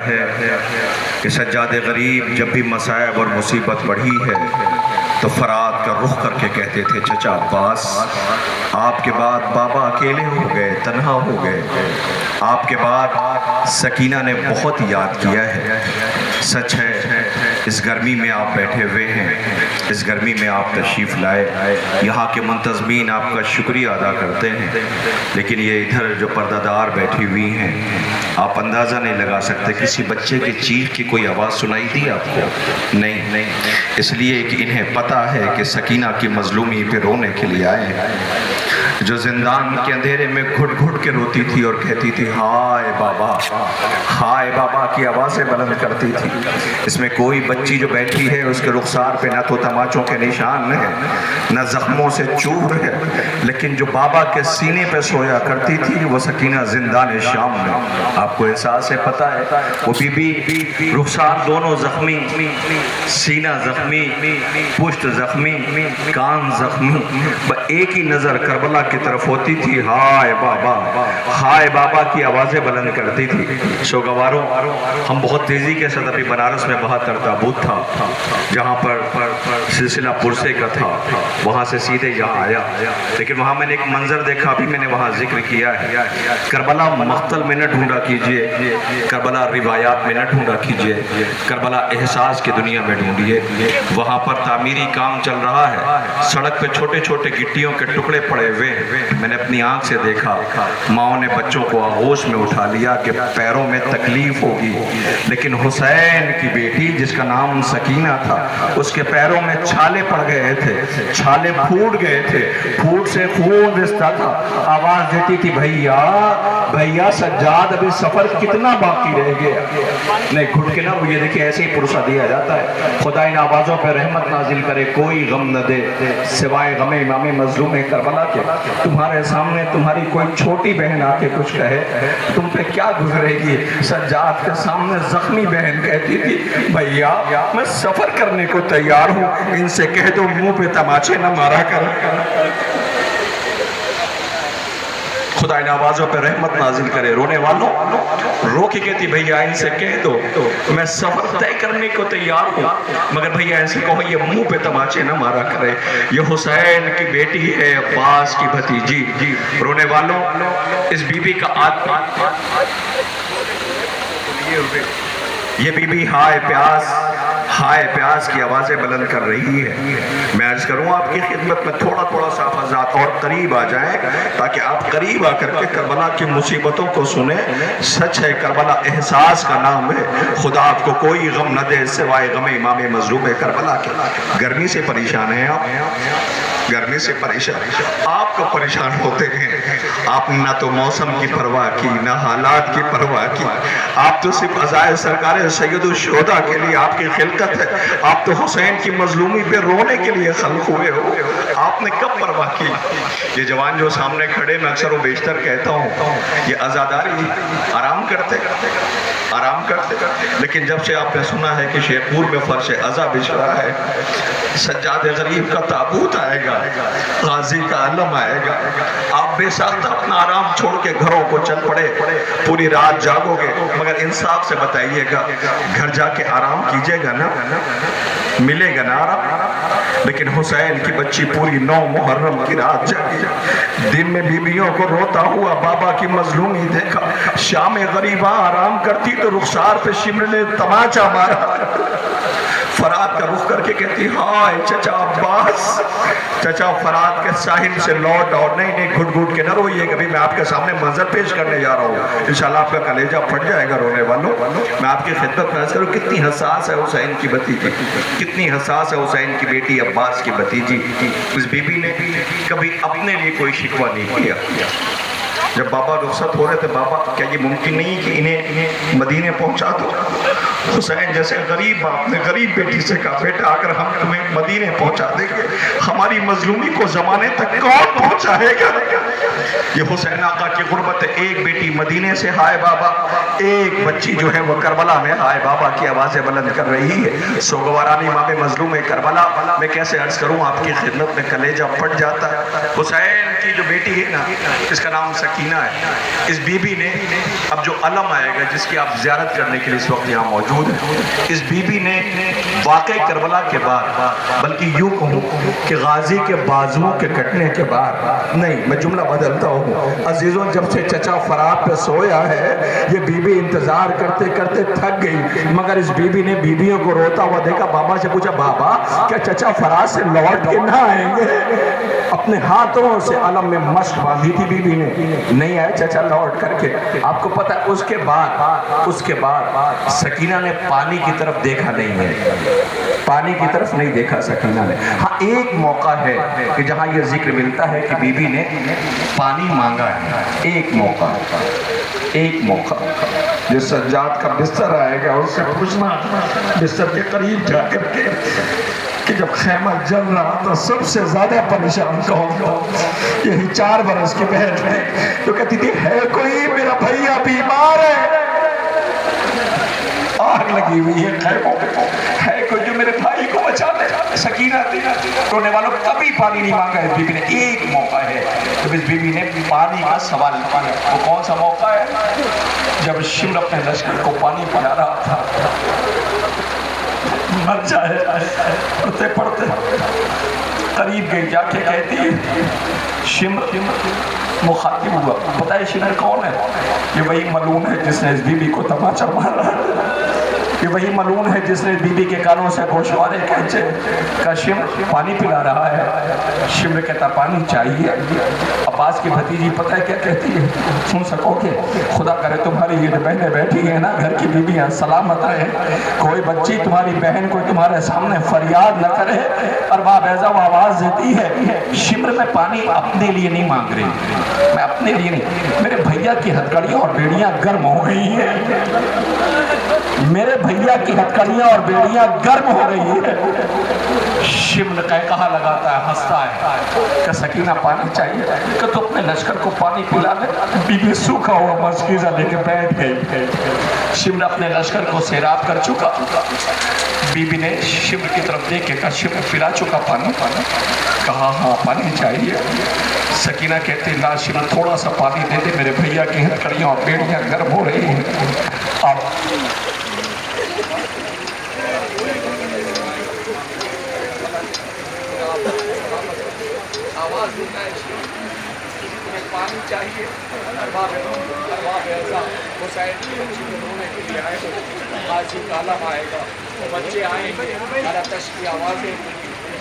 ہے کہ سجاد غریب جب بھی مصائب اور مصیبت بڑھی ہے تو فرات کا رخ کر کے کہتے تھے چچا عباس آپ کے بعد بابا اکیلے ہو گئے، تنہا ہو گئے، آپ کے بعد سکینہ نے بہت یاد کیا ہے۔ سچ ہے اس گرمی میں آپ بیٹھے ہوئے ہیں، اس گرمی میں آپ تشریف لائے، یہاں کے منتظمین آپ کا شکریہ ادا کرتے ہیں، لیکن یہ ادھر جو پردہ دار بیٹھی ہوئی ہیں آپ اندازہ نہیں لگا سکتے کسی بچے کے چیخ کی کوئی آواز سنائی دی آپ کو؟ نہیں، اس لیے کہ انہیں پتہ ہے کہ سکینہ کی مظلومی پہ رونے کے لیے آئے ہیں، جو زندان کے اندھیرے میں گھٹ گھٹ کے روتی تھی اور کہتی تھی ہائے بابا کی آوازیں بلند کرتی تھی۔ اس میں کوئی بچی جو بیٹھی ہے اس کے رخسار پہ نہ تو تماچوں کے نشان ہے نہ زخموں سے چور ہے، لیکن جو بابا کے سینے پہ سویا کرتی تھی وہ سکینہ زندان شام میں۔ آپ کو احساس ہے، پتہ ہے، وہ بی بی رخسار دونوں زخمی، سینہ زخمی، پشت زخمی، کان زخمی، ایک ہی نظر کربلا کی طرف ہوتی تھی، ہائے بابا کی آوازیں بلند کرتی تھی۔ شوگواروں، ہم بہت تیزی کے ساتھ ابھی بنارس میں بہتر تابوت تھا جہاں پر سلسلہ پرسے کا تھا، وہاں سے سیدھے یہاں آیا، لیکن وہاں میں نے ایک منظر دیکھا، ابھی میں نے وہاں ذکر کیا ہے۔ کربلا مقتل میں نہ ڈھونڈا کیجئے، کربلا روایات میں نہ ڈھونڈا کیجئے، کربلا احساس کی دنیا میں ڈھونڈیے۔ وہاں پر تعمیری کام چل رہا ہے، سڑک پہ چھوٹے چھوٹے گٹیوں کے ٹکڑے پڑے ہوئے، میں نے اپنی آنکھ سے دیکھا، ماؤں نے بچوں کو آغوش میں اٹھا لیا کہ پیروں میں تکلیف ہوگی، لیکن حسین کی بیٹی جس کا نام سکینہ تھا اس کے پیروں میں چھالے پڑ گئے تھے، چھالے پھوٹ گئے تھے، پھوٹ سے خون رستا تھا، آواز دیتی تھی بھیا سجاد ابھی سفر کتنا باقی رہ گیا؟ نہیں گھٹ کے نہ، وہ یہ دیکھیں ایسے ہی پرسہ دیا جاتا ہے۔ خدا ان آوازوں پہ رحمت نازل کرے، کوئی غم نہ دے سوائے غم امام مظلوم کربلا کے۔ تمہارے سامنے تمہاری کوئی چھوٹی بہن آ کے کچھ کہے تم پہ کیا گزرے گی؟ سجاد کے سامنے زخمی بہن کہتی تھی بھیا میں سفر کرنے کو تیار ہوں، ان سے کہہ دو منہ پہ تماچے نہ مارا کر۔ خدا ان آوازوں پہ رحمت نازل کرے۔ رونے والوں رو کے کہتی بھیا ان سے کہہ دو میں سفر طے کرنے کو تیار ہوں، مگر بھیا ان سے کہو یہ منہ پہ تماچے نہ مارا کرے، یہ حسین کی بیٹی ہے، عباس کی بھتیجی۔ رونے والوں اس بی بی کا یہ بی بی ہائے پیاس کی آوازیں بلند کر رہی ہے۔ میں عرض کروں آپ کی خدمت میں تھوڑا سا افضات اور قریب آ جائیں تاکہ آپ قریب آ کر کے کربلا کی مصیبتوں کو سنیں۔ سچ ہے کربلا احساس کا نام ہے، خدا آپ کو کوئی غم نہ دے سوائے غم امام مظلوم کربلا کے۔ گرمی سے پریشان ہیں آپ، گرمی سے پریشان آپ کو پریشان ہوتے ہیں، آپ نے نہ تو موسم کی پرواہ کی نہ حالات کی پرواہ کی، آپ تو صرف عزائے سرکار سید الشہداء کے لیے آپ کی خلقت ہے، آپ تو حسین کی مظلومی پہ رونے کے لیے خلق ہوئے ہو، آپ نے کب پرواہ کی؟ یہ جوان جو سامنے کھڑے میں اکثر و بیشتر کہتا ہوں یہ عزاداری آرام کرتے، لیکن جب سے آپ نے سنا ہے کہ شیخپور میں فرش عزا بچھ رہا ہے، سجاد غریب کا تابوت آئے گا، غازی کا علم آئے گا، آپ بے ساختہ اپنا آرام چھوڑ کے گھروں کو چل پڑے، پوری رات جاگو گے، مگر انصاف سے بتائیے گا گھر جا کے آرام کیجئے گا نا، ملے گا نا آرام؟ لیکن حسین کی بچی پوری 9 محرم کی رات جاگی، دن میں بیویوں کو روتا ہوا بابا کی مظلومی دیکھا، شام غریباں آرام کرتی تو رخسار پہ شمر نے تماچا مارا، فرات کا رخ کر کے کہتی ہائے چچا عباس، چچا فرات کے ساحل سے لوٹ اور نہیں گھٹ گھٹ کے نہ روئیے، کبھی میں آپ کے سامنے منظر پیش کرنے جا رہا ہوں، انشاءاللہ آپ کا کلیجہ پھٹ جائے گا رونے والوں۔ میں آپ کی خدمت میں عرض کروں کتنی حساس ہے حسین کی بھتیجی، کتنی حساس ہے حسین کی بیٹی عباس کی بھتیجی۔ اس بی بی نے کبھی اپنے لیے کوئی شکوہ نہیں کیا۔ جب بابا رخصت ہو رہے تھے، بابا کیا یہ ممکن نہیں کہ انہیں مدینے پہنچا دو؟ حسین جیسے غریب باپ نے غریب بیٹی سے کہا بیٹا اگر ہم تمہیں مدینے پہنچا دیں گے ہماری مظلومی کو زمانے تک کون پہنچائے گا؟ یہ حسین آقا کی غربت ہے، ایک بیٹی مدینے سے ہائے بابا، ایک بچی جو ہے وہ کربلا میں ہائے بابا کی آوازیں بلند کر رہی ہے۔ سوگوارانی امام مظلوم کربلا میں کیسے عرض کروں، آپ کی خدمت میں کلیجہ پھٹ جاتا ہے۔ حسین کی جو بیٹی ہے نا، اس کا نام سکینہ ہے، اس بی بی نے اب جو علم آئے گا جس کی آپ زیارت کرنے کے لیے اس وقت یہاں موجود ہیں، اس بی بی نے واقعی کربلا کے بعد، بلکہ یوں کہوں کہ غازی کے بازوؤں کے کٹنے کے بعد نہیں، میں جملہ بدلتا ہوں عزیزوں، جب سے چچا فرات پہ سویا ہے یہ بی بی انتظار کرتے کرتے تھک گئی، مگر اس بی بی نے بیویوں کو روتا ہوا دیکھا، بابا سے پوچھا بابا کیا چچا فرات سے لوٹ کے نہ آئیں گے؟ اپنے ہاتھوں سے علم میں مشق باندھی تھی بی بی نے، نہیں آئے چچا لوٹ کر کے۔ آپ کو پتہ ہے اس کے بعد سکینہ نے پانی کی طرف دیکھا نہیں ہے، پانی کی طرف نہیں دیکھا سکینہ نے۔ ہاں ایک موقع ہے کہ جہاں یہ ذکر ملتا ہے کہ بی بی نے پانی مانگا ہے، ایک موقع جس سجاد کا بستر آئے گا اس سے پوچھنا بستر کے قریب جا کر کے کہ جب خیمہ جل رہا تو سب سے زیادہ پریشان کون تھا؟ یہی 4 برس کی بہن ہے جو کہتی تھی ہے کوئی میرا بھیا بیمار ہے، آگ لگی ہوئی ہے خیموں پہ، ہے کوئی جو میرے بھائی کو بچا لے؟ سکینہ رونے والوں کبھی پانی نہیں مانگا ہے بی بی نے، ایک موقع ہے جب اس بی بی نے پانی کا سوال کیا۔ وہ کون سا موقع ہے؟ جب شمر اپنے لشکر کو پانی پلا رہا تھا، مر جائے پڑھتے پڑھتے قریب گئی جا کے کہتی ہے شمر، مخاطب ہوا، پتہ ہے شمر کون ہے؟ یہ وہی ملعون ہے جس نے اس بی بی کو تماچا مارا، یہ وہی ملعون ہے جس نے بی بی کے کانوں سے گوشوارے کھینچے۔ کا شمر پانی پلا رہا ہے، شمر کہتا پانی چاہیے۔ عباس کی بھتیجی پتہ ہے کیا کہتی ہے؟ سن سکو گے؟ خدا کرے تمہاری یہ بہنیں بیٹھی ہیں نا گھر کی بیویاں سلامت رہے، کوئی بچی تمہاری بہن کو تمہارے سامنے فریاد نہ کرے۔ اور ماں بیضا وہ آواز دیتی ہے شمر میں پانی اپنے لیے نہیں مانگ رہی، میں اپنے لیے نہیں، میرے بھیا کی ہتھکڑیاں اور بیڑیاں گرم ہو گئی ہیں، میرے بھیا کی ہتھکڑیاں اور بیڑیاں گرم ہو رہی ہیں۔ شمر کہا لگاتا ہے، ہنستا ہے کہ سکینہ پانی چاہیے کہ تو اپنے لشکر کو پانی پلا لے۔ بی بی سوکھا ہوا مشکیزہ لے کے بیٹھ گئی۔ شمر اپنے لشکر کو سیراب کر چکا، بی بی نے شمر کی طرف دیکھ کے کہا شمر پلا چکا پانی؟ کہا ہاں پانی چاہیے۔ سکینہ کہتی لا شمر تھوڑا سا پانی دے دے، میرے بھیا کی ہتھکڑیاں اور بیڑیاں گرم ہو رہی ہیں۔ آواز دیتا ہے تمہیں پانی چاہیے، ارباب ایسا حسین کی بچی کو رونے کے لیے آئے گا، غازی کا علم آئے گا، وہ بچے آئیں گے، آتش کی آوازیں،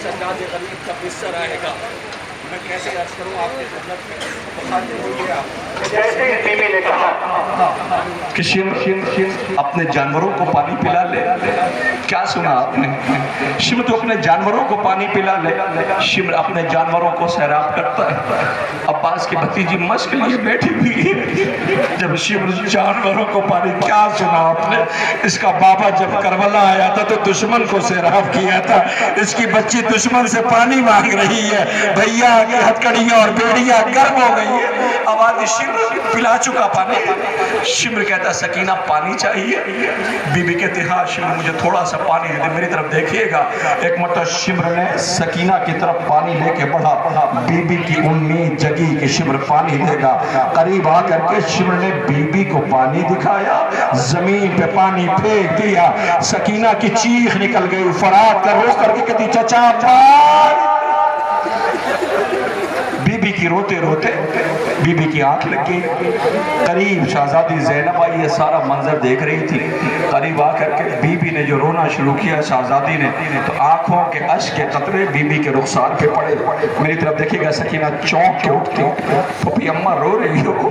سجاد غریب کا بستر آئے گا۔ میں کیسے عرض کروں آپ کے خدمت میں، مخاطب ہو گیا جیسے بی بی نے کہا کہ شمر اپنے جانوروں کو پانی پلا لے۔ کیا سنا آپ نے؟ شمر تو اپنے جانوروں کو پانی پلا لے۔ شمر اپنے جانوروں کو سیراب کرتا ہے۔ عباس کی بھتیجی مشق لیے بیٹھی ہوئی ہے، جب شمر جانوروں کو پانی، کیا سنا آپ نے؟ اس کا بابا جب کربلا آیا تھا تو دشمن کو سیراب کیا تھا، اس کی بچی دشمن سے پانی مانگ رہی ہے، بھیا کی ہتھکڑیاں اور بیڑیاں گرم ہو گئی ہے۔ آواز شمر پلا چکا پانی۔ شمر کہتا سکینہ پانی چاہیے؟ بی بی کہتی ہاں شمر مجھے تھوڑا سا پانی دے دے، میری طرف دیکھیے گا۔ ایک مرتبہ شمر نے سکینہ کی طرف پانی لے کے بڑھا، بی بی کی امید جگی کہ شمر پانی دے گا۔ قریب آ کر کے شمر نے بی بی کو پانی دکھایا، زمین پہ پانی پھینک دیا، سکینہ کی چیخ نکل گئی، فرات کر رو کر کے کہتی چچا پانی۔ بی بی کی روتے روتے بی بی کی آنکھ لگی، قریب شہزادی زینب آئی، یہ سارا منظر دیکھ رہی تھی۔ قریب آ کر کے بی بی نے جو رونا شروع کیا شہزادی نے، تو آنکھوں کے اشک کے قطرے بی بی کے رخسار پہ پڑے۔ میری طرف دیکھیے گا سکینہ چونک کے اٹھتی، پھوپھی اماں رو رہی ہو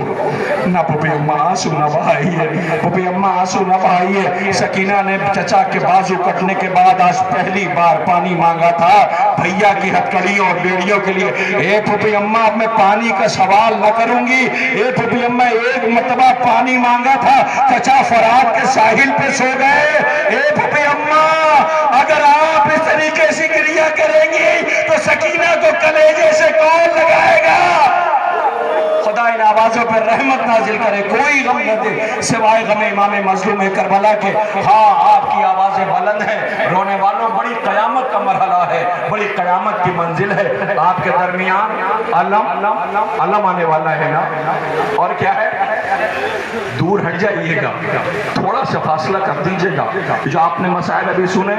نہ، پھوپھی اماں آنسو نہ بہائی ہے، پھوپھی اماں آنسو نہ بہائی ہے۔ سکینہ نے چچا کے بازو کٹنے کے بعد آج پہلی بار پانی مانگا تھا بھیا کی ہتھکڑیوں اور بیڑیوں کے لیے۔ اے پھوپھی اماں اب میں پانی کا سوال نہ کروں گی، اے پھوپھی اماں ایک مرتبہ پانی مانگا تھا، چچا فرات کے ساحل پہ سو گئے، اے پھوپھی اماں اگر آپ اس طریقے سے کریا کریں گی تو سکینہ کو کلیجے سے کون لگائے گا؟ خدا اللہ ان آوازوں پر رحمت نازل کرے، کوئی غم نہ دے سوائے غم امام مظلوم کربلا کے۔ ہاں آپ کی آوازیں بلند ہیں، رونے والوں بڑی قیامت کا مرحلہ ہے، بڑی قیامت کی منزل ہے۔ آپ کے درمیان علم آنے والا ہے نا، اور کیا ہے، دور ہٹ جائیے گا، تھوڑا سا فاصلہ کر دیجئے گا۔ جو آپ نے مسائل ابھی سنے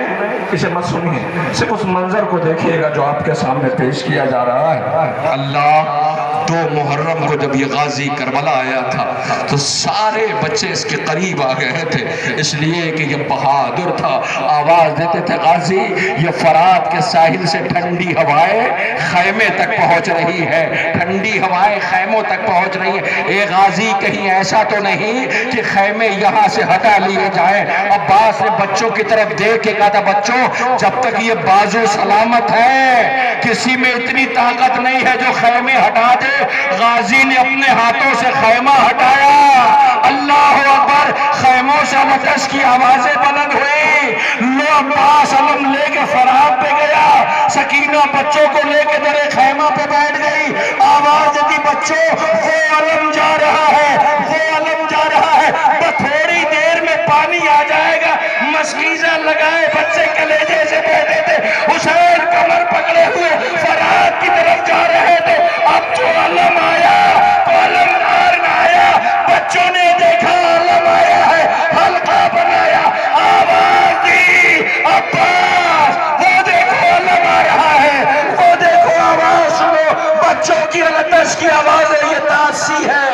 اسے مت سنیے، صرف اس منظر کو دیکھیے گا جو آپ کے سامنے پیش کیا جا رہا ہے۔ اللہ 2 محرم کو جب یہ غازی کربلا آیا تھا تو سارے بچے اس کے قریب آ گئے تھے، اس لیے کہ یہ بہادر تھا۔ آواز دیتے تھے غازی یہ فرات کے ساحل سے ٹھنڈی ہوائیں خیمے تک پہنچ رہی ہے، ٹھنڈی ہوائیں خیموں تک پہنچ رہی ہے۔ اے غازی کہیں ایسا تو نہیں کہ خیمے یہاں سے ہٹا لیے جائیں۔ عباس نے بچوں کی طرف دیکھ کے کہا تھا بچوں جب تک یہ بازو سلامت ہے کسی میں اتنی طاقت نہیں ہے جو خیمے ہٹا دے۔ غازی نے اپنے ہاتھوں سے خیمہ ہٹایا، اللہ اکبر، خیموں سے آتش کی آوازیں بلند ہوئی۔ لو عباس علم لے کے فرات پہ گیا، سکینہ بچوں کو لے کے در خیمہ پہ بیٹھ گئی، آواز دی بچوں وہ علم جا رہا ہے، وہ علم جا رہا ہے، تھوڑی دیر میں پانی آ جائے گا۔ مسکیزہ لگائے بچے کلیجے سے بیٹھے تھے، حسین کمر پکڑے ہوئے فرات کی طرف جا رہے تھے۔ اب جو علم آیا تو علم نہ آیا، بچوں نے دیکھا علم آیا ہے، حلقہ بنایا، آواز دی عباس وہ دیکھو علم آ رہا ہے، وہ دیکھو آواز سنو، بچوں کی آتش کی آواز ہے، یہ تاثی ہے۔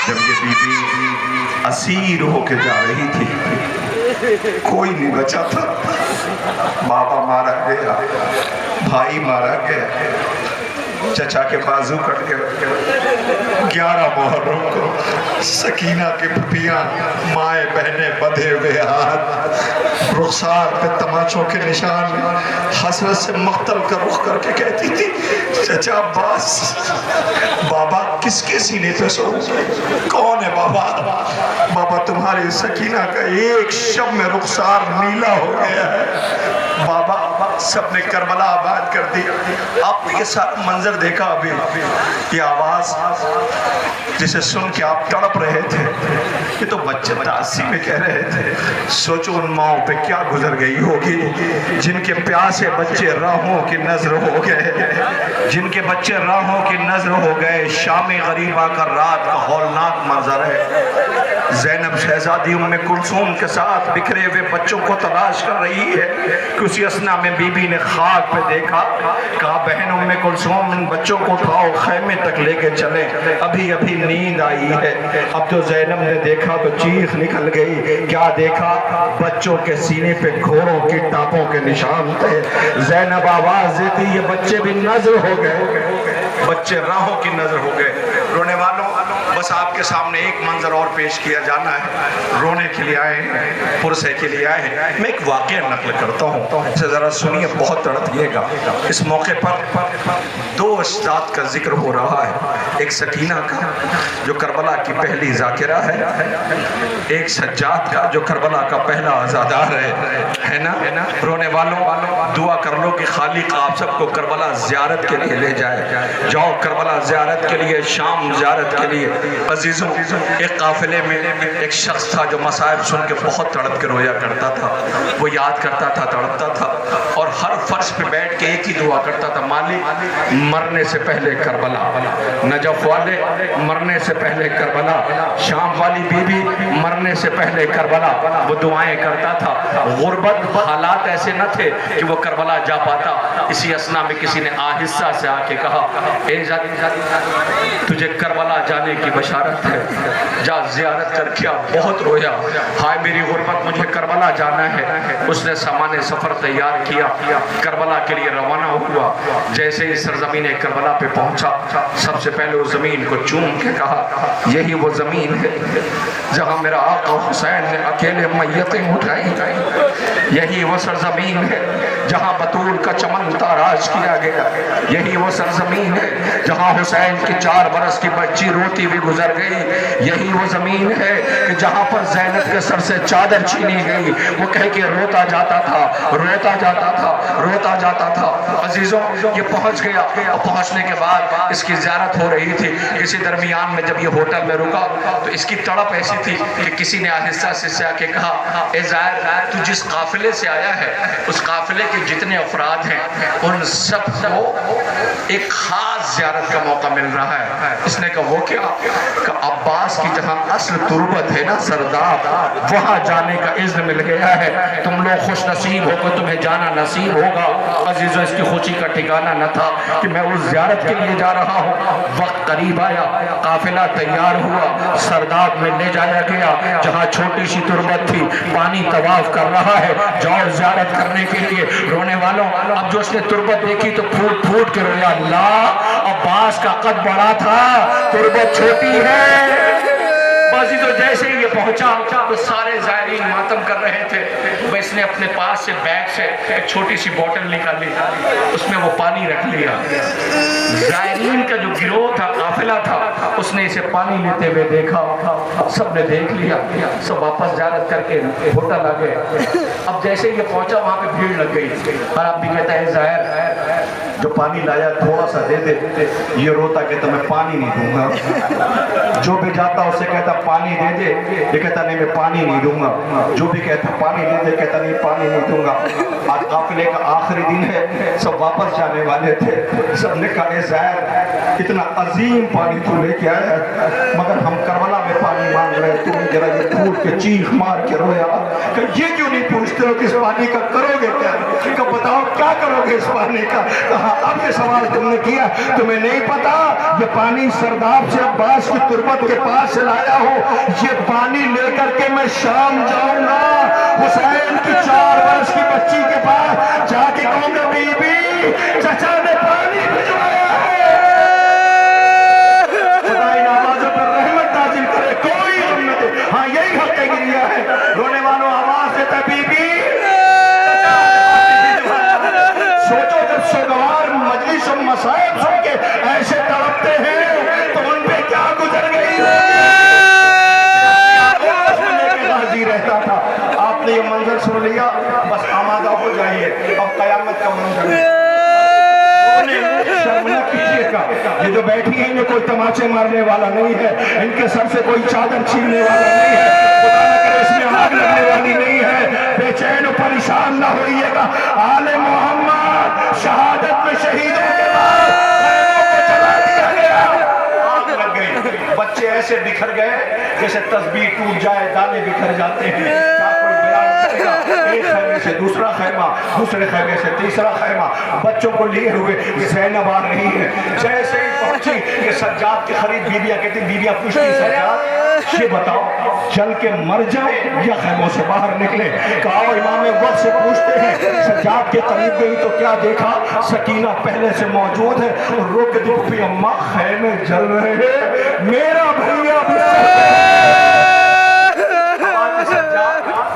جب یہ بی بی اسیر ہو کے جا رہی تھی، کوئی نہیں بچا تھا، بابا مارا گیا، بھائی مارا گیا، چچا کے بازو کٹ گئے۔ 11 محرم کو سکینہ کے پھپھیاں، مائیں بہنیں بدھے ہوئے ہاتھ، رخسار پہ تماچوں کے نشان، حسرت سے مقتل کا رخ کر کے کہتی تھی چچا عباس، بابا کس کے سینے پہ سو؟ کون ہے بابا؟ بابا تمہاری سکینہ کا ایک شب میں رخسار نیلا ہو گیا ہے۔ بابا سب نے کربلا آباد کر دی۔ آپ نے یہ سارا منظر دیکھا ابھی، یہ آواز جسے سن کے آپ تڑپ رہے تھے، یہ تو بچے تاسی میں کہہ رہے تھے. سوچو ان ماؤں پہ کیا گزر گئی ہوگی جن کے پیاسے بچے راہوں کی نظر ہو گئے, جن کے بچے راہوں کی نظر ہو گئے. شام غریبہ کا رات کا ہولناک منظر ہے. زینب شہزادی ام کلثوم کے ساتھ بکھرے ہوئے بچوں کو تلاش کر رہی ہے کہ اسی اثنا میں بی بی نے خاک پہ دیکھا, کہا بہن ام کلثوم ان بچوں کو اٹھاؤ خیمے تک لے کے چلیں, ابھی ابھی نیند آئی ہے. اب تو زینب نے دیکھا تو چیخ نکل گئی. کیا دیکھا؟ بچوں کے سینے پہ گھوڑوں کی ٹاپوں کے نشان تھے. زینب آواز دیتی یہ بچے بھی نظر ہو گئے, بچے راہوں کی نظر ہو گئے. رونے والوں بس آپ کے سامنے ایک منظر اور پیش کیا جانا ہے. رونے کے لیے آئے ہیں, پرسے کے لیے آئے ہیں. میں ایک واقعہ نقل کرتا ہوں, اسے ذرا سنیے, بہت تڑپیے گا. اس موقع پر دو اشتات کا ذکر ہو رہا ہے. ایک سکینہ کا جو کربلا کی پہلی ذاکرہ ہے, ایک سجاد کا جو کربلا کا پہلا عزادار ہے نا. رونے والوں دعا کر لو کہ خالق آپ سب کو کربلا زیارت کے لیے لے جائے. جاؤ کربلا زیارت کے لیے, شام زیارت کے لیے. عزیزوں ایک قافلے میں ایک شخص تھا جو مصائب سن کے بہت تڑپ کے رویا کرتا تھا. وہ یاد کرتا تھا, تڑپتا تھا, اور ہر فرش پہ بیٹھ کے ایک ہی دعا کرتا تھا, مالک مرنے سے پہلے کربلا, نجف والے مرنے سے پہلے کربلا, شام والی بی بی مرنے سے پہلے کربلا. وہ دعائیں کرتا تھا. غربت حالات ایسے نہ تھے کہ وہ کربلا جا پاتا. اسی اثنا میں کسی نے آہستہ سے آ کے کہا اے تجھے کربلا جانے کی بشارت ہے, جا زیارت کر. کیا بہت رویا, ہائے میری غربت, مجھے کربلا جانا ہے. اس نے سامان سفر تیار کیا, کربلا کے لیے روانہ ہوا. جیسے ہی سرزمین کربلا پہ پہنچا, سب سے پہلے اس زمین کو چوم کے کہا یہی وہ زمین ہے جہاں میرا آقا حسین نے اکیلے میتیں اٹھائی. یہی وہ سرزمین ہے جہاں بطول کا چمن تاراج کیا گیا. یہی وہ سرزمین ہے جہاں حسین کی 4 برس کی بچی روتی بھی گزر گئی. یہی وہ زمین ہے کہ جہاں پر زینب کے سر سے چادر چھینی گئی. وہ کہہ کے روتا جاتا تھا, روتا جاتا تھا, روتا جاتا تھا. عزیزوں یہ پہنچ گیا, اور پہنچنے کے بعد اس کی زیارت ہو رہی تھی. کسی درمیان میں جب یہ ہوٹل میں رکا تو اس کی تڑپ ایسی تھی کہ کسی نے آہستہ سے آ کے کہا اے زائر تو جس قافلے سے آیا ہے اس قافلے کے جتنے افراد ہیں ان سب کو ایک خاص زیارت کا موقع مل رہا ہے. اس نے کہا وہ کیا؟ کہ عباس کی جہاں اصل تربت ہے نا سرداب, وہاں جانے کا اذن مل گیا ہے. تم لوگ خوش نصیب ہو کہ تمہیں جانا نصیب ہوگا. عزیزوں اس کی خوشی کا ٹھکانہ نہ تھا کہ میں اس زیارت کے لیے جا رہا ہوں. وقت قریب آیا, قافلہ تیار ہوا, سرداب میں لے جایا گیا جہاں چھوٹی سی تربت تھی. پانی طواف کر رہا ہے, جاؤ زیارت کرنے کے لیے. رونے والوں اب جو اس نے تربت دیکھی تو پھوٹ پھوٹ کے رویا. اللہ عباس کا قد بڑا تھا, تربت چھوٹی ہے. بازی تو جیسے ہی یہ پہنچا تو سارے زائرین ماتم کر رہے تھے. اس نے اپنے پاس سے بیگ سے ایک چھوٹی سی بوٹل نکالی, اس میں وہ پانی رکھ لیا. زائرین کا جو گروہ تھا, قافلہ تھا, اس نے اسے پانی لیتے ہوئے دیکھا. سب نے دیکھ لیا, سب واپس زیارت کر کے ہوٹل آ گئے. اب جیسے یہ پہنچا وہاں پہ بھیڑ لگ گئی. اور اب بھی کہتا ہے زائر جو پانی لایا تھوڑا سا دے دے. یہ روتا کہتا میں پانی نہیں دوں گا. جو بھی جاتا اسے کہتا پانی دے دے, یہ کہتا نہیں میں پانی نہیں دوں گا. جو بھی کہتا پانی دے دے, کہتا نہیں پانی نہیں دوں گا. آج قافلے کا آخری دن ہے, سب واپس جانے والے تھے. سب نے کہا اے زائر اتنا عظیم پانی تو لے کے آیا مگر ہم کربلا میں پانی مانگ رہے. تم ذرا یہ پھوٹ کے چیخ مار کے رویا کہ یہ کیوں نہیں پوچھتے ہو کہ اس پانی کا کرو گے کیا؟ کہ بتاؤ کیا کرو گے اس پانی کا؟ کہا اب یہ سوال تم نے کیا, تمہیں نہیں پتا یہ پانی سرداب سے عباس کی تربت کے پاس سے لایا ہو. یہ پانی لے کر کے میں شام جاؤں گا, حسین کی 4 برس کی بچی کے پاس جا کے کہوں گا بی بی چچا نے پانی بھجوایا ہے. خدا ان آوازوں پر رحمت نازل کرے, کوئی غم نہ دے. ہاں یہی حق گریہ ہے. رونے والوں آواز دیتا بی بی. سوچو جب سوگوار مجلس و مصائب سن کے ایسے تڑپتے ہیں تو ان پہ کیا گزر گئی راضی رہتا تھا. آپ نے یہ منظر سن لیا, بس آمادہ ہو جائیے, اب قیامت کا منظر ہے. شرم نہ کیجیے گا, یہ جو بیٹھی ہیں یہ کوئی تماچے مارنے والا نہیں ہے, ان کے سر سے کوئی چادر چھیننے والا نہیں ہے. ایسے بکھر گئے جیسے تسبیح ٹوٹ جائے دانے بکھر جاتے ہیں. کیا کوئی بیان کرے گا؟ ایک خیمے سے دوسرا خیمہ, دوسرے خیمے سے تیسرا خیمہ, بچوں کو لیے ہوئے زینب آ رہی ہے. جیسے ہی پہنچی کہ سجاد کی خرید بیبیاں کہتی, بیبیاں پوچھتی سجاد یہ بتاؤ جل کے مر جائے یا خیموں سے باہر نکلے؟ کہا امام وقت سے پوچھتے ہیں. سجاد کے قریب گئی تو کیا دیکھا؟ سکینہ پہلے سے موجود ہے. روک دی پھوپھی اماں خیمے جل رہے ہیں, میرا بھیا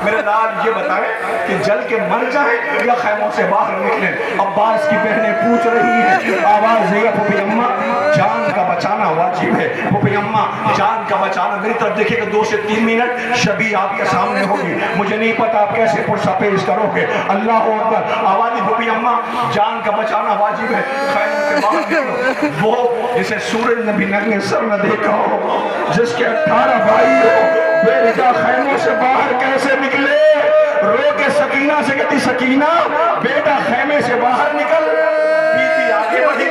میرے لال یہ بتائیں کہ جل کے مر جائیں یا خیموں سے باہر نکلیں؟ عباس کی بہنیں پوچھ رہی ہیں. آواز ہے پھوپھی اماں جان کا بچانا واجب ہے. پھوپھی اماں جان کا بچانا, میری طرف دیکھیں کہ 2 سے 3 منٹ شبی آپ کے سامنے ہوگی, مجھے نہیں پتا آپ کیسے پرسہ پیش کرو گے. اللہ اکبر. آواز پھوپھی اماں جان کا بچانا واجب ہے, خیموں سے باہر نکلو. وہ جسے سورج نے بھی ننگے سر نہ دیکھا ہو, جس کے 18 بھائی ہو, بے رجا خیموں سے باہر کیسے نکلے؟ رو کے سکینہ سے کہتی سکینہ بیٹا خیمے سے باہر نکل. بیٹی آگے بڑھی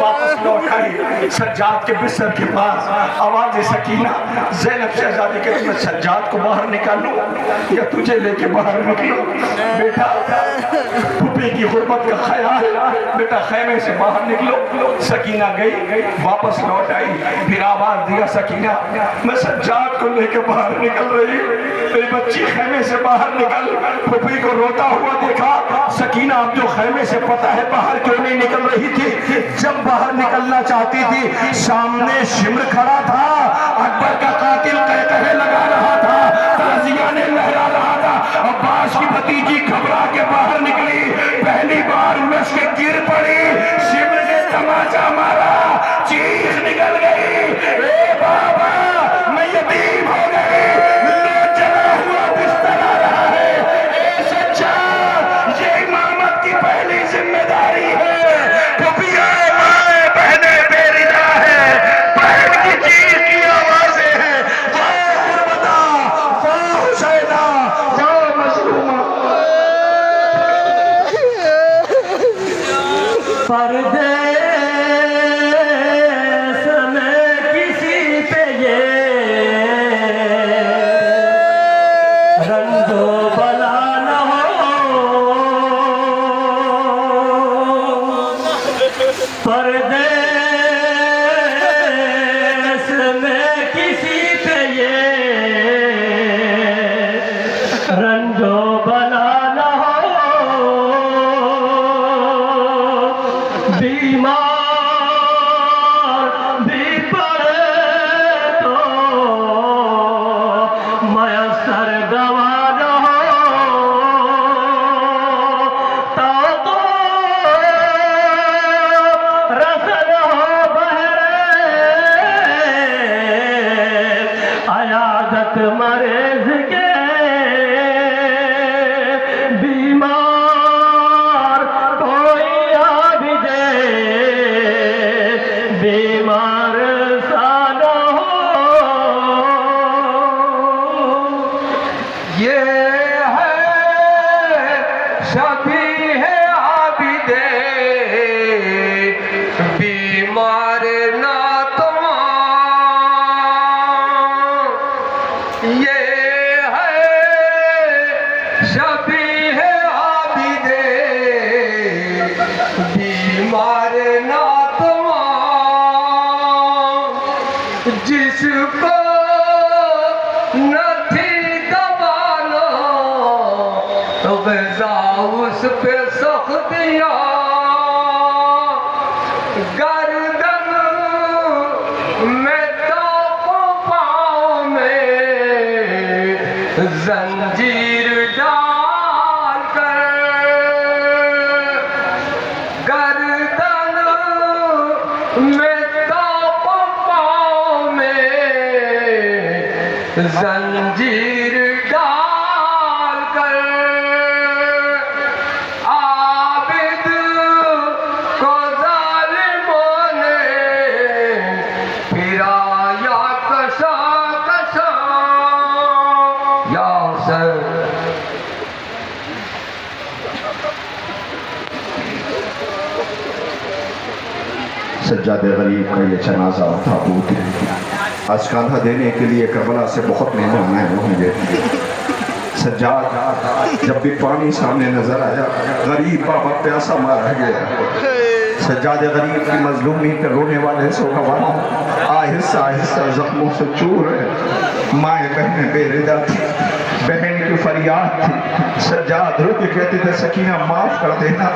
واپس لوٹ آئی سجاد کے بستر کے پاس. آواز سکینہ زینب شہزادی کہتی میں سجاد کو باہر نکالوں یا تجھے لے کے باہر نکلوں؟ بیٹا پھوپھی کی غربت کا خیال, بیٹا خیمے سے باہر نکلو. سکینہ گئی واپس لوٹ آئی. پھر آواز دیا سکینہ میں سجاد کو لے کے باہر نکل رہی, میری بچی خیمے سے باہر نکل. پھوپھی کو روتا ہوا دیکھا. سکینہ اب جو خیمے سے پتہ ہے باہر کیوں نہیں نکل رہی تھی؟ جب باہر نکلنا چاہتی تھی سامنے شمر کھڑا تھا, اکبر کا قاتل قہقہے لگا رہا تھا, تازیانے لہرا رہا تھا. عباس کی بھتیجی گھبرا کے باہر نکلی, پہلی بار اڑس کے گر پڑی, شمر نے تماچا مارا, چیخ نکل گئی اے بابا میں یتیم ہو گئی, لو جلا ہوا بستر آ رہا ہے. اے سچا یہ امامت کی پہلی ذمہ داری ہے. پھوپھیاں مائیں بہنیں بے رجا ہے, بہن کی چیخ کی آوازیں ہیں. واہ غربتا, واہ حسینہ, واہ مظلومہ. پردیس میں کسی پہ یہ رنج و بلا نہ ہو, پردیس میں کسی پہ یہ رنج و بلا نہ ہو, بیمار بھی پڑے تو میسر دوا نہ ہو, تو رسل ہو بہرے عیادت مریض کے, بیمار کوئی آ بھی دے, بیمار سا نہ ہو. یہ ہے شبیہ عابد بیمار ناتواں, یہ ہے شبیہ عابد بیمار ناتواں, جس کو نہ تھی دبانا غذا اس پہ سختیاں, گردن میں تو پاؤں میں زنجیر ڈال کر, گردن میں تو پاؤں میں زنجیر ڈال کر, عابد کو ظالموں نے پھرایا کشا کشا. یا حسین سجاد غریب کا یہ جنازہ تابوت ہے. آج کاندھا دینے کے لیے کربلا سے بہت مہمان آئے ہوں گے۔ سجاد جب بھی پانی سامنے نظر آیا، غریب بابا پیاسا مارا گیا۔ سجاد غریب کی مظلومی پہ رونے والے سوگواروں آہستہ آہستہ زخموں سے چور ہے۔ مائیں بہنیں بے ردا تھی، بہن کی فریاد تھی۔ سجاد رو کے کہتے تھے سکینہ معاف کر دینا،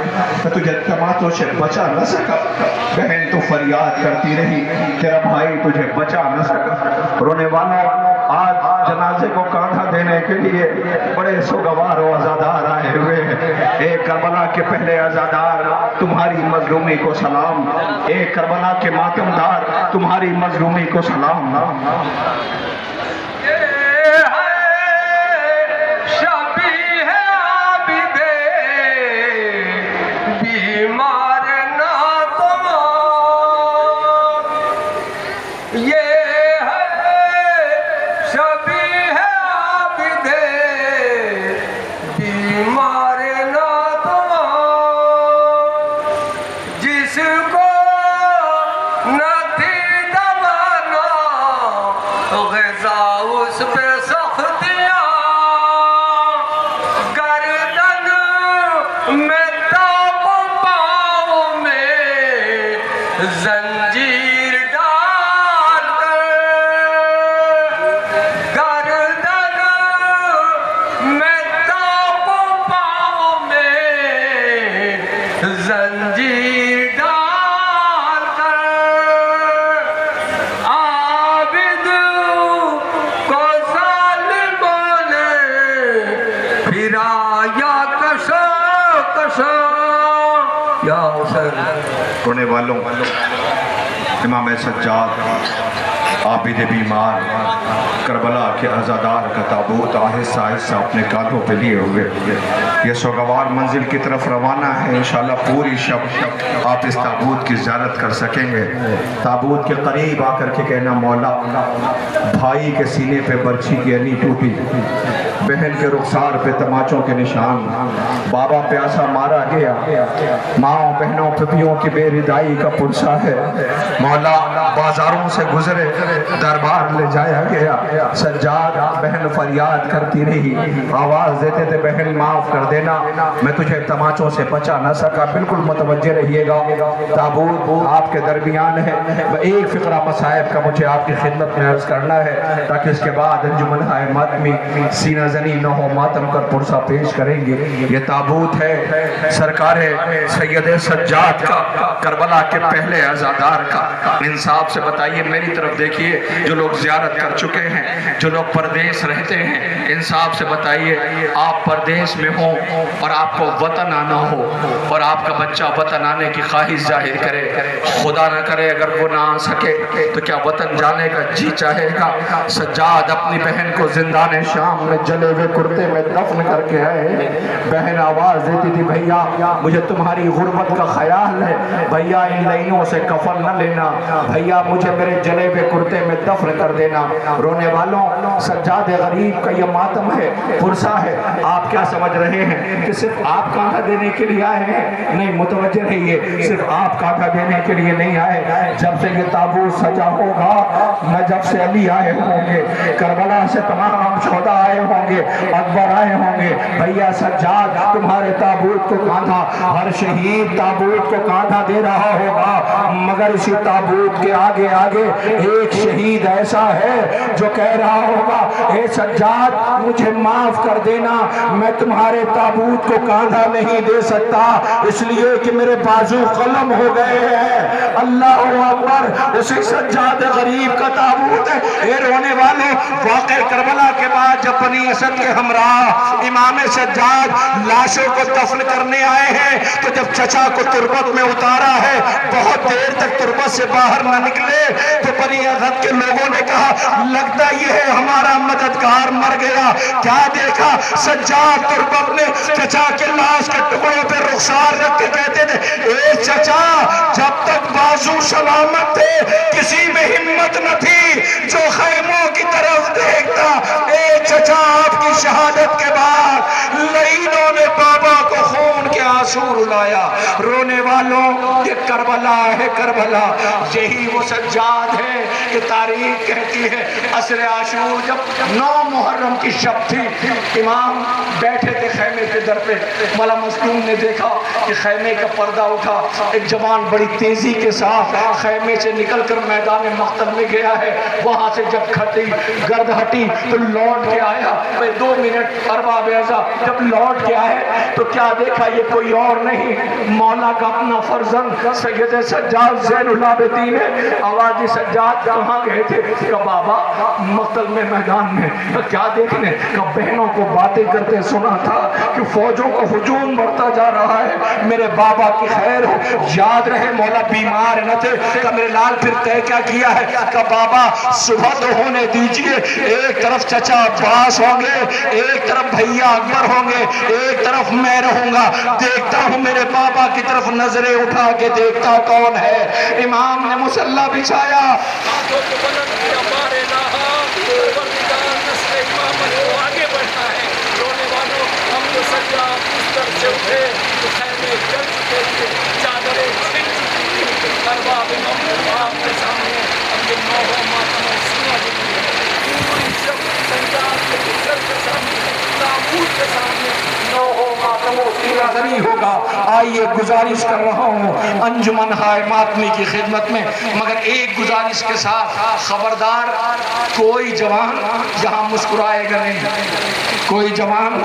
میں تجھے تماتوں سے بچا نہ سکا۔ بہن تو فریاد کرتی رہی، تیرا بھائی تجھے بچا نہ سکا۔ رونے والوں آج جنازے کو کاندھا دینے کے لیے بڑے سوگوار و عزادار آئے ہوئے ہیں۔ اے کربلا کے پہلے عزادار، تمہاری مظلومی کو سلام۔ اے کربلا کے ماتمدار، تمہاری مظلومی کو سلام۔ زنجیر ڈال کر گردن میں تاپوں پاؤں میں زنجیر ڈال کر عابد کو ظالموں نے پھرایا کشا کشا۔ یا حسین رونے والوں امام سجاد عابد بیمار کربلا کے عزادار کا تابوت آہستہ آہستہ اپنے کاندھوں پہ لیے ہوئے یہ سوگوار منزل کی طرف روانہ ہے۔ انشاءاللہ پوری شب آپ اس تابوت کی زیارت کر سکیں گے۔ تابوت کے قریب آ کر کے کہنا مولا بھائی کے سینے پہ برچھی کی علی ٹوٹی، بہن کے رخسار پہ تماچوں کے نشان، بابا پیاسا مارا گیا، ماں بہنوں پھپھیوں کی بے ردائی کا پرسا ہے۔ مولا بازاروں سے گزرے دربار لے جایا گیا، سجاد بہن فریاد کرتی رہی، آواز دیتے تھے بہن معاف کر دینا، میں تجھے تماچوں سے بچا نہ سکا۔ بالکل متوجہ رہیے گا، تابوت آپ کے درمیان ہے۔ ایک فقرہ مصائب کا مجھے آپ کی خدمت میں عرض کرنا ہے تاکہ اس کے بعد انجمن ہائے ماتمی سینہ زنی نہ ہو ماتم کر پرسہ پیش کریں گے۔ یہ تابوت ہے سرکار سید سجاد کا، کربلا کے پہلے عزادار کا۔ انصاف سے بتائیے، میری طرف دیکھیے، جو لوگ زیارت کر چکے ہیں، جو لوگ پردیس رہتے ہیں، انصاف سے بتائیے آپ پردیس میں ہوں اور آپ کو وطن آنا ہو اور آپ کا بچہ وطن آنے کی خواہش ظاہر کرے، خدا نہ کرے اگر وہ نہ آ سکے تو کیا وطن جانے کا جی چاہے گا؟ سجاد اپنی بہن کو زندان شام میں جلے ہوئے کرتے میں دفن کر کے آئے۔ بہن آواز دیتی تھی بھیا مجھے تمہاری غربت کا خیال ہے، بھیا ان لائنوں سے کفن نہ لینا، بھیا مجھے میرے جلے ہوئے کرتے میں دفن کر دینا۔ رونے والوں سجاد غریب کا یہ ماتم ہے، پرسہ ہے۔ آپ کیا سمجھ رہے ہیں کہ صرف آپ کاندھا دینے کے لیے آئے ہیں؟ نہیں، متوجہ رہیے، صرف آپ کاندھا دینے کے لیے نہیں آئے۔ جب سے یہ تابوت سجا ہوگا، نجف سے علی آئے ہوں گے، کربلا سے تمام شہداء آئے ہوں گے، اکبر آئے ہوں گے۔ بھیا سجاد تمہارے تابوت کو کاندھا، ہر شہید تابوت کو کاندھا دے رہا ہوگا، مگر اسی تابوت کے آگے آگے ایک شہید ایسا ہے جو کہہ رہا ہوگا اے سجاد مجھے معاف کر دینا، میں تمہارے تابوت کو کاندھا نہیں دے سکتا اس لیے کہ میرے بازو قلم ہو گئے ہیں۔ اللہ اکبر، اسی سجاد غریب کا تابوت ہے۔ اے رونے والے، واقع کربلا کے بعد جب بنی اسد کے ہمراہ امام سجاد لاشوں کو دفن کرنے آئے ہیں تو جب چچا کو تربت میں اتارا ہے، بہت دیر تک تربت سے باہر نہ نکلے تو بنی اسد کے لوگوں نے کہا لگتا یہ ہے ہمارا مددگار مر گیا۔ کیا دیکھا؟ سجاد تربت میں چچا کے لاش کے ٹکڑوں پہ رخسار رکھ کے کہتے تھے اے چچا جب تک بازو سلامت تھے کسی میں ہمت نہ تھی جو خیموں کی طرف دیکھتا۔ اے چچا آپ کی شہادت کے بعد لعینوں نے بابا کو خون کے آنسو رلایا۔ رونے والوں یہ کربلا ہے کربلا، یہی وہ سجاد ہے کہ تاریخ کہتی ہے عصر عاشور جب 9 محرم کی شب تھی، امام بیٹھے تھے خیمے کے در پہ، مولا مظلوم نے دیکھا کہ خیمے کا پردہ اٹھا، ایک جوان بڑی تیزی کے ساتھ خیمے سے نکل کر میدان مقتل میں گیا ہے، وہاں سے جب گرد ہٹی تو لوٹ کے آیا، 2 منٹ اربع بیضا جب لوٹ کے آئے تو کیا دیکھا، یہ کوئی اور نہیں مولا کا اپنا فرزند سید سجاد زین العابدین ہے۔ آواز سجاد کہاں گئے تھے؟ کہ بابا مقتل میں میدان میں۔ کیا دیکھنے؟ کہ بہنوں کو باتیں کرتے سنا تھا کہ فوجوں کا ہجوم بڑھتا جا رہا ہے، میرے بابا کی خیر ہو، یاد رہے مولا بیمار نہ تھے۔ کہ میرے لال پھر طے کیا کیا ہے؟ کہ بابا صبح تو ہونے دیجئے، ایک طرف چچا عباس ہوں گے، ایک طرف بھیا اکبر ہوں گے، ایک طرف میں رہوں گا، دیکھتا ہوں میرے بابا کی طرف نظریں اٹھا کے دیکھتا کون ہے۔ امام نے مصلی بچھایا، آگے بڑھنا ہے۔ رونے والوں ہم جو سجا بستر سے اٹھے تو خیمے جل چکے تھے، چادریں چھن چکی تھی، ارباب آپ کے سامنے اب یہ نوحہ ماتم سنا دیتی ہے۔ پوری شب سجاد کے بستر کے سامنے، تابوت کے سامنے نوحہ ماتم سنا نہیں ہوگا۔ آئیے گزارش کر رہا ہوں انجمن ہائے ماتمی کی خدمت میں، مگر ایک گزارش کے ساتھ، خبردار کوئی جوان یہاں مسکرائے گا نہیں، کوئی جوان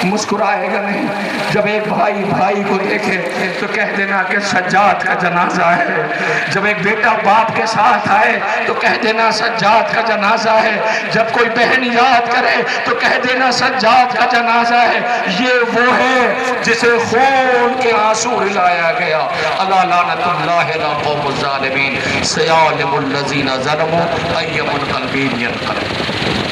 مسکرائے گا نہیں۔ جب ایک بھائی بھائی کو دیکھے تو کہہ دینا کہ سجاد کا جنازہ ہے، جب ایک بیٹا باپ کے ساتھ آئے تو کہہ دینا سجاد کا جنازہ ہے، جب کوئی بہن یاد کرے تو کہہ دینا سجاد کا جنازہ ہے۔ یہ وہ ہے جسے خون کے آنسو رلایا گیا۔ اللہ لعنت اللہ علی قوم الظالمین، سیعلم الذین ظلموا ای منقلب ینقلب۔